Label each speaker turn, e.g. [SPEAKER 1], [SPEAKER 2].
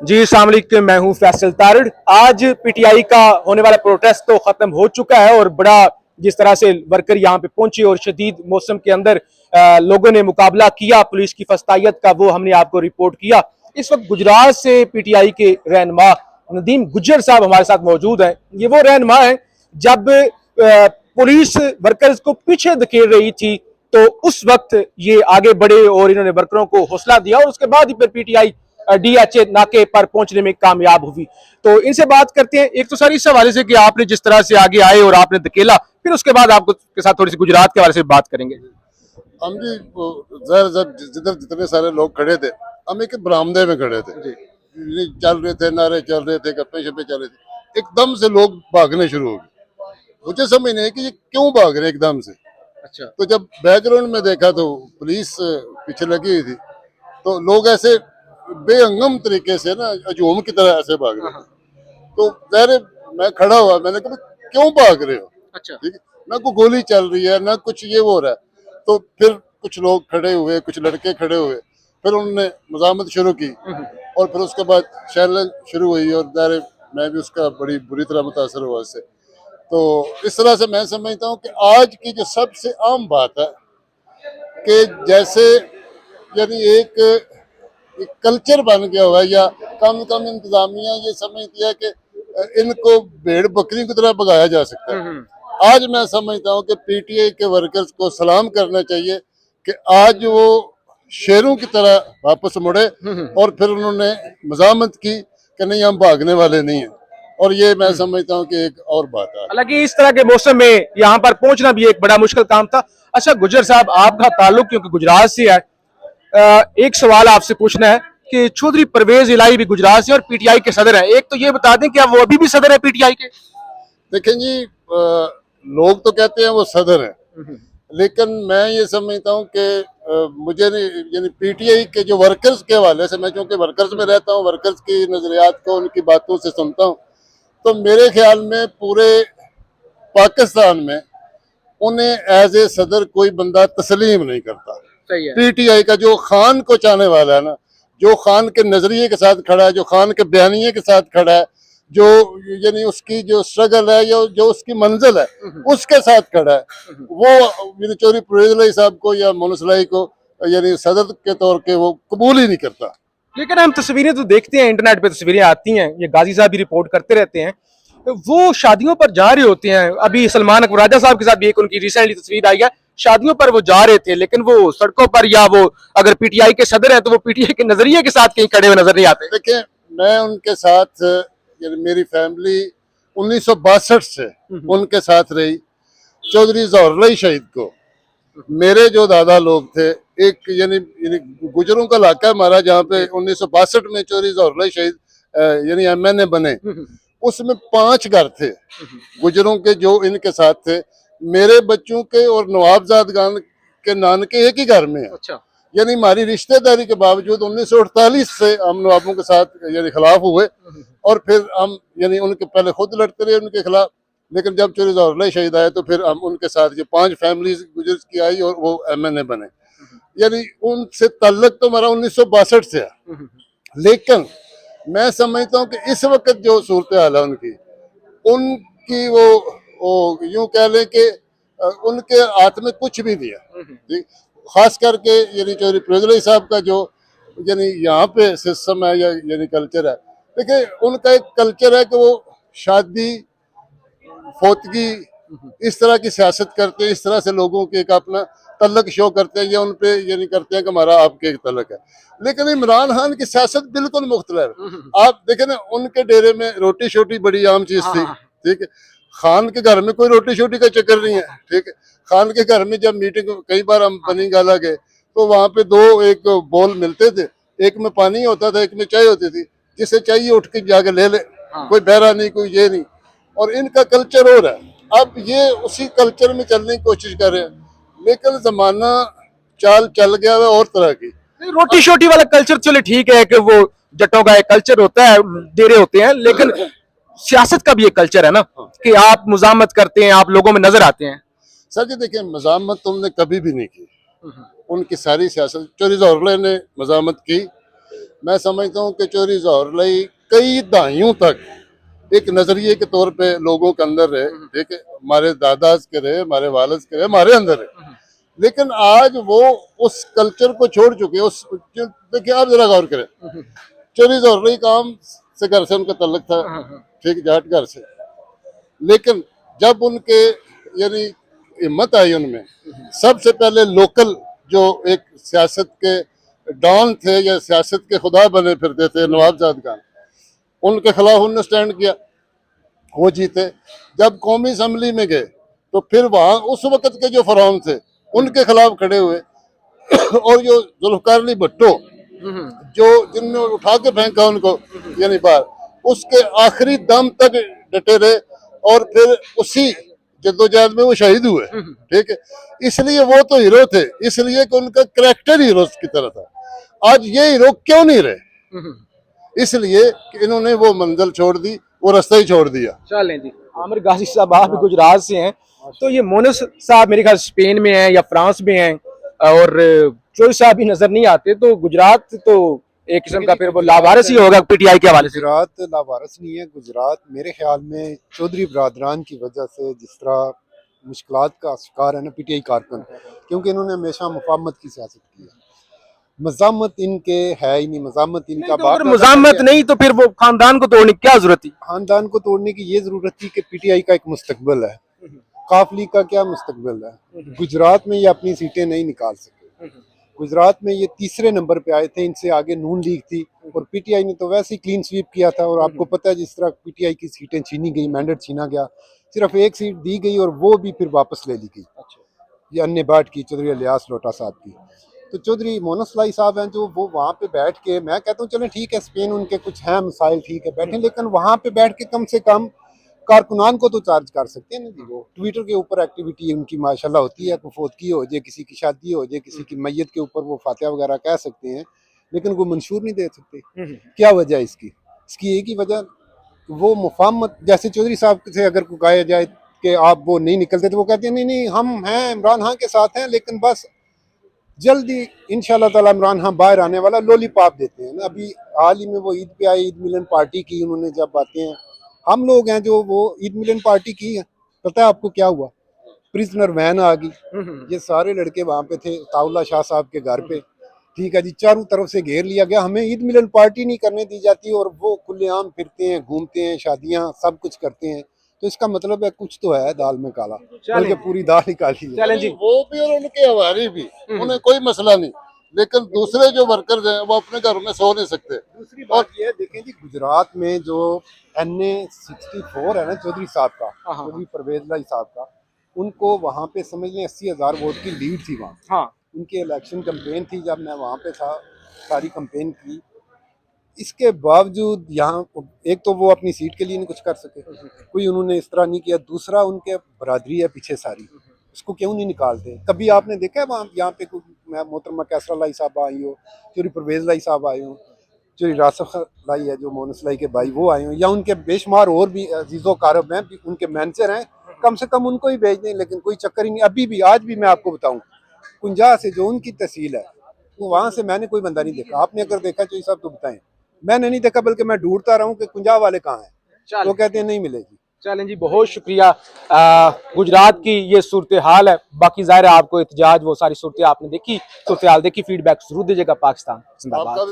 [SPEAKER 1] जी अस्सलाम वालेकुम, मैं हूं फैसल तारिड़। आज पीटीआई का होने वाला प्रोटेस्ट तो खत्म हो चुका है और बड़ा जिस तरह से वर्कर यहाँ पे पहुंचे और शदीद मौसम के अंदर लोगों ने मुकाबला किया पुलिस की फस्तायत का, वो हमने आपको रिपोर्ट किया। इस वक्त गुजरात से पीटीआई के रहनुमा नदीम गुज्जर साहब हमारे साथ मौजूद हैं। ये वो रहनुमा है जब पुलिस वर्कर्स को पीछे धकेल रही थी तो उस वक्त ये आगे बढ़े और इन्होंने वर्करों को हौसला दिया और उसके बाद ही फिर पीटीआई डीएचए नाके पर पहुंचने में कामयाब हुई। तो इनसे बात करते हैं। एक तो सर इस हवाले से कि आपने जिस तरह से आगे आए और आपने धकेला, फिर उसके बाद आपको के साथ थोड़ी सी गुजरात के हवाले से बात करेंगे।
[SPEAKER 2] हम जी जिधर जितने सारे लोग खड़े थे, हम एक बरामदे में खड़े थे, चल रहे थे, नारे चल रहे थे, गप्पे शप्पे चल रहे थे। एकदम से लोग भागने शुरू हो गए। मुझे समझ नहीं है कि ये क्यों भाग रहे एकदम से।
[SPEAKER 1] अच्छा।
[SPEAKER 2] तो जब बैकग्राउंड में देखा तो पुलिस पीछे लगी हुई थी, तो लोग ऐसे बेहंगम तरीके से ना हजूम की तरह ऐसे भाग रहे थे। तो ज़ाहिर मैं खड़ा हुआ, मैंने कहा क्यों भाग रहे हो?
[SPEAKER 1] अच्छा।
[SPEAKER 2] ठीक है, ना कोई गोली चल रही है ना कुछ ये हो रहा है। तो फिर कुछ लोग खड़े हुए, कुछ लड़के खड़े हुए, फिर उन्होंने मज़ामत शुरू की और फिर उसके बाद शैलिंग शुरू हुई और ज़ाहिर मैं भी उसका बड़ी बुरी तरह मुतासर हुआ इससे। तो इस तरह से मैं समझता हूँ कि आज की जो सबसे आम बात है कि जैसे यानी एक कल्चर बन गया हुआ है, या कम इंतजामिया ये समझती है कि इनको भेड़ बकरी की तरह भगाया जा सकता है। आज मैं समझता हूँ कि पीटीआई के वर्कर्स को सलाम करना चाहिए कि आज वो शेरों की तरह वापस मुड़े और फिर उन्होंने मज़ामत की कि नहीं हम भागने वाले नहीं हैं। और ये मैं समझता हूँ कि एक और बात है।
[SPEAKER 1] हालांकि इस तरह के मौसम में यहाँ पर पहुंचना भी एक बड़ा मुश्किल काम था। अच्छा गुज्जर साहब, आपका ताल्लुक क्योंकि गुजरात से है, एक सवाल आपसे पूछना है कि चौधरी परवेज इलाही भी गुजरात से और पीटीआई के सदर हैं। एक तो ये बता दें क्या वो अभी भी सदर है पीटीआई के?
[SPEAKER 2] देखें जी, लोग तो कहते हैं वो सदर है, लेकिन मैं ये समझता हूँ कि मुझे नहीं, यानी पीटीआई के जो वर्कर्स के हवाले से, मैं चूंकि वर्कर्स में रहता हूँ, वर्कर्स की नजरियात को उनकी बातों से सुनता हूँ, तो मेरे ख्याल में पूरे पाकिस्तान में उन्हें एज ए सदर कोई बंदा तस्लीम नहीं करता।
[SPEAKER 1] सही है।
[SPEAKER 2] पीटीआई का जो खान को चाहने वाला है ना, जो खान के नजरिए के साथ खड़ा है, जो खान के बयानिए के साथ खड़ा है, जो यानी उसकी जो स्ट्रगल है, जो उसकी मंजिल है उसके साथ खड़ा है, वो चौधरी परवेज साहब को या मोनसलाई को यानी सदर के तौर के वो कबूल ही नहीं करता।
[SPEAKER 1] लेकिन हम तस्वीरें तो देखते हैं, इंटरनेट पे तस्वीरें आती हैं, ये गाजी साहब भी रिपोर्ट करते रहते हैं, वो शादियों पर जा रहे होते हैं। अभी सलमान अकबर राजा साहब के साथ भी एक उनकी रिसेंटली तस्वीर आई है, शादियों पर वो जा रहे थे, लेकिन वो सड़कों पर या वो अगर पीटीआई के सदर हैं तो वो पीटीआई के नजरिए के साथ कहीं खड़े हुए नजर नहीं आते।
[SPEAKER 2] देखिए, मैं उनके साथ यानी मेरी फैमिली 1962 से उनके साथ रही। चौधरी जौहर शहीद को मेरे जो दादा लोग थे, एक यानी गुजरों का इलाका है हमारा, जहाँ पे 1962 में चौधरी जौहर शहीद यानी एमएनए बने, उसमें 5 घर थे गुजरों के जो इनके साथ थे। मेरे बच्चों के और नवाबजाद खान के नानके एक ही घर में है।
[SPEAKER 1] अच्छा।
[SPEAKER 2] यानी हमारी रिश्तेदारी के बावजूद 1948 से हम नवाबों के साथ यानी खिलाफ हुए और फिर हम यानी उनके पहले खुद लड़ते रहे उनके खिलाफ, लेकिन जब चौधरी जौहर शहीद आए तो फिर हम उनके साथ जो 5 फैमिलीज गुजर की आई और वो एमएनए बने। यानी उनसे ताल्लुक तो हमारा 1962 से है। लेकिन मैं समझता हूँ कि इस वक्त जो सूरत हाल है उनकी वो यूं कह लें कि उनके हाथ में कुछ भी नहीं है। ठीक, खास करके यानी चौधरी परवेज साहब का जो यानी यहाँ पे सिस्टम है या यानी कल्चर है, देखिए उनका एक कल्चर है कि वो शादी फौतगी इस तरह की सियासत करते हैं, इस तरह से लोगों के एक अपना तल्लक शो करते हैं या उन पे यानी करते हैं कि हमारा आपके एक तल्लक है। लेकिन इमरान खान की सियासत बिल्कुल मुख्तलिफ है। आप देखें ना, उनके डेरे में रोटी शोटी बड़ी आम चीज थी। ठीक है, खान के घर में कोई रोटी शोटी का चक्कर नहीं है। ठीक है, खान के घर में जब मीटिंग कई बार हम बनी गाला गए तो वहां पे 2 एक बोल मिलते थे, एक में पानी होता था, एक में चाय होती थी, जिसे चाहिए उठ के जाके ले ले, कोई बहरा नहीं, कोई ये नहीं। और इनका कल्चर हो रहा है, अब ये उसी कल्चर में चलने की कोशिश कर रहे हैं, लेकिन जमाना चाल चल गया है और तरह की।
[SPEAKER 1] रोटी शोटी वाला कल्चर चले ठीक है कि वो जट्टों का एक कल्चर होता है, डेरे होते हैं, लेकिन सियासत का भी एक कल्चर है ना कि आप मुजामत करते हैं, आप लोगों में नजर आते हैं।
[SPEAKER 2] सर जी देखिए, मजामत तुमने कभी भी नहीं की। उनकी सारी सियासत चौधरी जौहर ने मजामत की, मैं समझता हूँ कि चौधरी ज़ोहर लाई कई दहाइयों तक एक नजरिए के तौर पे लोगों के अंदर रहे, ठीक है, हमारे दादाज के रहे, हमारे वालिद के रहे, हमारे अंदर रहे। लेकिन आज वो उस कल्चर को छोड़ चुके, उस देखिए आप जरा गौर करें, चौधरी ज़ोहर लाई काम से घर से उनका तल्लक था, ठीक, जाट घर से। लेकिन जब उनके यानी हिम्मत आई उनमें, सबसे पहले लोकल जो एक सियासत के डॉन थे या सियासत के खुदा बने फिरते थे, नवाबजाद खान, उनके खिलाफ उन्होंने स्टैंड किया, वो जीते। जब कौमी असम्बली में गए तो फिर वहां उस वक्त के जो फरौन थे उनके खिलाफ खड़े हुए और जो जुल्फकार अली भुट्टो जो जिनने उठा के फेंका उनको यानी बाहर, उसके आखिरी दम तक डटे रहे और फिर उसी जद्दोजहद में वो शहीद हुए, ठीक है। इसलिए वो तो हीरो थे, इसलिए कि उनका करैक्टर हीरो की तरह था। आज ये हीरो क्यों नहीं रहे? इसलिए कि इन्होंने वो मंजिल छोड़ दी, वो रास्ता ही छोड़ दिया।
[SPEAKER 1] चलें जी, आमिर गाजी साहब आप भी गुजरात से हैं, तो ये मोनस साहब मेरे ख्याल स्पेन में हैं या फ्रांस में हैं, और चौधरी साहब भी नजर नहीं आते, तो गुजरात तो एक किस्म का फिर वो लावारिस ही होगा पीटीआई के हवाले से।
[SPEAKER 3] गुजरात लावारिस नहीं है। गुजरात मेरे ख्याल में चौधरी बरादरान की वजह से जिस तरह मुश्किलात का शिकार है ना पीटीआई कारकुन, क्योंकि इन्होंने हमेशा मुफाहमत की सियासत की है। मज़ामत इनके है ही नहीं, मज़ामत इनका
[SPEAKER 1] तो अगर मुजामत नहीं तो फिर वो खानदान को तोड़ने की क्या जरूरत थी?
[SPEAKER 3] खानदान को तोड़ने की ये जरूरत थी कि पीटीआई का एक मुस्तकबिल है, काफली का क्या मुस्तकबिल है। गुजरात में ये अपनी सीटें नहीं निकाल सके। गुजरात में ये तीसरे नंबर पे आए थे, इनसे आगे नून लीग थी और पीटीआई ने तो वैसे ही क्लीन स्वीप किया था। और आपको पता है जिस तरह पीटीआई की सीटें छीनी गई, मैंडेट छीना गया, सिर्फ एक सीट दी गई और वो भी फिर वापस ले ली गई। ये अन्य बाट की, चौधरी इलियास लोटा साहब की। तो चौधरी मोनस लाई साहब हैं जो वो वहाँ पे बैठ के, मैं कहता हूँ चलें ठीक है, स्पेन उनके कुछ हैं मसाइल, ठीक है बैठे, लेकिन वहाँ पे बैठ के कम से कम कारकुनान को तो चार्ज कर सकते हैं ना जी। वो ट्विटर के ऊपर एक्टिविटी उनकी माशाल्लाह होती है, कोई फोतगी हो जाए, किसी की शादी हो जाए, किसी की मैयत के ऊपर वो फातिहा वगैरह कह सकते हैं, लेकिन वो मंशूर नहीं दे सकते। क्या वजह है इसकी? इसकी एक ही वजह, वो मुफाहमत, जैसे चौधरी साहब से अगर को कहा जाए कि आप वो नहीं निकलते तो वो कहते हैं नहीं नहीं हम हैं इमरान खान के साथ हैं, लेकिन बस जल्दी इंशाल्लाह ताला इमरान खान बाहर आने वाला, लॉलीपॉप देते हैं ना। अभी हाल ही में वो ईद पे आए, ईद मिलन पार्टी की उन्होंने, जब बातें हैं हम लोग हैं जो वो ईद मिलन पार्टी की है। पता है आपको क्या हुआ? प्रिजनर वैन आ गई, ये सारे लड़के वहां पे थे ताउला शाह साहब के घर पे, ठीक है जी, चारों तरफ से घेर लिया गया, हमें ईद मिलन पार्टी नहीं करने दी जाती और वो खुलेआम फिरते हैं, घूमते हैं, शादियां सब कुछ करते हैं। तो इसका मतलब है कुछ तो है दाल में काला, बल्कि पूरी दाल ही काली है।
[SPEAKER 1] चलें जी,
[SPEAKER 2] वो भी और उनके हवारी भी, उन्हें कोई मसला नहीं, लेकिन दूसरे जो वर्कर्स हैं वो अपने घरों में सो नहीं सकते।
[SPEAKER 3] दूसरी बात ये है, देखें जी, गुजरात में जो NA 64 है ना चौधरी साहब का, चौधरी परवेज लाई साहब का, उनको वहाँ पे समझ लें 80,000 वोट की लीड थी वहाँ।
[SPEAKER 1] हाँ,
[SPEAKER 3] उनकी इलेक्शन कैंपेन थी, जब मैं वहाँ पे था, सारी कैंपेन की। इसके बावजूद यहाँ एक तो वो अपनी सीट के लिए नहीं कुछ कर सके, कोई उन्होंने इस तरह नहीं किया। दूसरा उनके बरादरी है पीछे सारी, उसको क्यों नहीं निकालते? कभी आपने देखा है वहाँ यहाँ पे कोई, मैं मोहतरमा कैसरा लाई साहब आई हो, चौधरी परवेज लाई साहब आए हो, चौधरी रासफ लाई है जो मोनस लाई के भाई वो आए हो, या उनके बेशुमार और भी अजीज़ो कारब हैं, उनके मैनेजर हैं, कम से कम उनको ही भेज दें, लेकिन कोई चक्कर ही नहीं। अभी भी आज भी मैं आपको बताऊँ, कुंजा से जो उनकी तहसील है वो, वहाँ से मैंने कोई बंदा नहीं देखा। आपने अगर देखा चौधरी साहब तो बताएं। मैंने नहीं देखा, बल्कि मैं ढूंढता रहा हूँ कि कुंजा वाले कहाँ हैं, वो कहते हैं नहीं मिलेगी।
[SPEAKER 1] चलें जी, बहुत शुक्रिया। गुजरात की ये सूरत हाल है, बाकी जाहिर है आपको एहतजाज वो सारी सूरत आपने देखी, सूरत हाल देखी, फीडबैक जरूर दीजिएगा। पाकिस्तान जिंदाबाद।